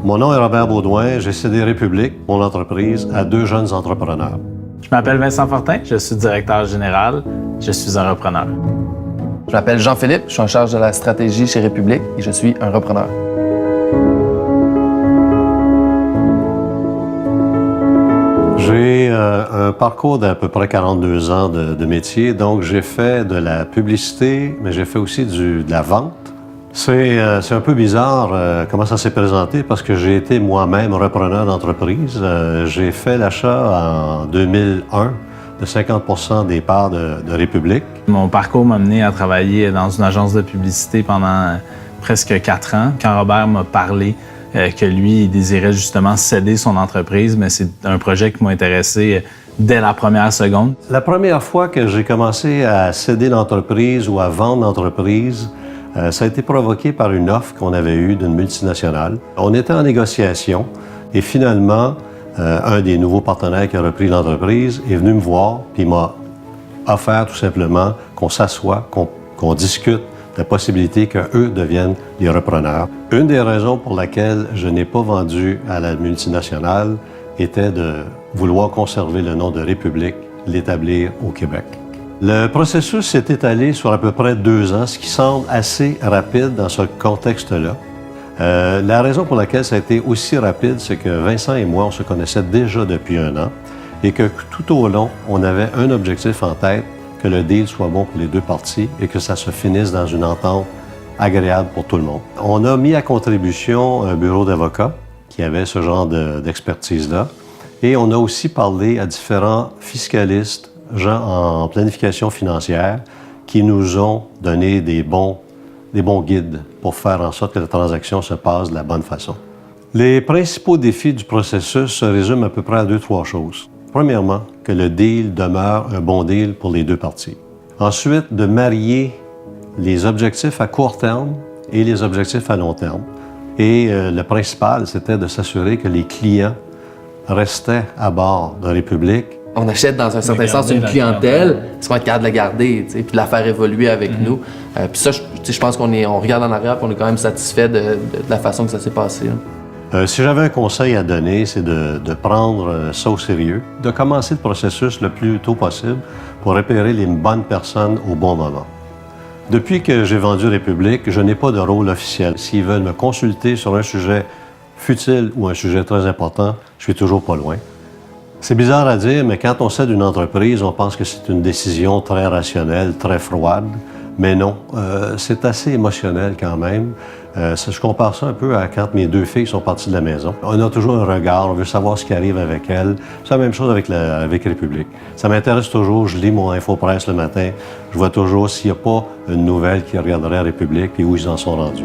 Mon nom est Robert Baudouin. J'ai cédé République, mon entreprise, à 2 jeunes entrepreneurs. Je m'appelle Vincent Fortin, je suis directeur général, je suis un repreneur. Je m'appelle Jean-Philippe, je suis en charge de la stratégie chez République et je suis un repreneur. J'ai un parcours d'à peu près 42 ans de métier, donc j'ai fait de la publicité, mais j'ai fait aussi de la vente. C'est un peu bizarre comment ça s'est présenté parce que j'ai été moi-même repreneur d'entreprise. J'ai fait l'achat en 2001 de 50 des parts de République. Mon parcours m'a mené à travailler dans une agence de publicité pendant presque 4 ans. Quand Robert m'a parlé que lui, il désirait justement céder son entreprise, mais c'est un projet qui m'a intéressé dès la première seconde. La première fois que j'ai commencé à céder l'entreprise ou à vendre l'entreprise, ça a été provoqué par une offre qu'on avait eue d'une multinationale. On était en négociation et finalement, un des nouveaux partenaires qui a repris l'entreprise est venu me voir puis m'a offert tout simplement qu'on s'assoie, qu'on discute de la possibilité qu'eux deviennent les repreneurs. Une des raisons pour laquelle je n'ai pas vendu à la multinationale était de vouloir conserver le nom de République, l'établir au Québec. Le processus s'est étalé sur à peu près 2 ans, ce qui semble assez rapide dans ce contexte-là. La raison pour laquelle ça a été aussi rapide, c'est que Vincent et moi, on se connaissait déjà depuis 1 an et que tout au long, on avait un objectif en tête, que le deal soit bon pour les 2 parties et que ça se finisse dans une entente agréable pour tout le monde. On a mis à contribution un bureau d'avocats qui avait ce genre d'expertise-là et on a aussi parlé à différents fiscalistes, gens en planification financière, qui nous ont donné des bons guides pour faire en sorte que la transaction se passe de la bonne façon. Les principaux défis du processus se résument à peu près à 2-3 choses. Premièrement, que le deal demeure un bon deal pour les 2 parties. Ensuite, de marier les objectifs à court terme et les objectifs à long terme. Et le principal, c'était de s'assurer que les clients restaient à bord de République. On achète dans un certain sens une clientèle, parce qu'on va être capable de la garder, puis de la faire évoluer avec nous. Puis ça, je pense qu'on regarde en arrière et on est quand même satisfait de la façon que ça s'est passé. Si j'avais un conseil à donner, c'est de prendre ça au sérieux, de commencer le processus le plus tôt possible pour repérer les bonnes personnes au bon moment. Depuis que j'ai vendu République, je n'ai pas de rôle officiel. S'ils veulent me consulter sur un sujet futile ou un sujet très important, je suis toujours pas loin. C'est bizarre à dire, mais quand on cède une entreprise, on pense que c'est une décision très rationnelle, très froide. Mais non, c'est assez émotionnel quand même. Je compare ça un peu à quand mes 2 filles sont parties de la maison. On a toujours un regard, on veut savoir ce qui arrive avec elles. C'est la même chose avec République. Ça m'intéresse toujours, je lis mon infopresse le matin, je vois toujours s'il n'y a pas une nouvelle qui regarderait République et où ils en sont rendus.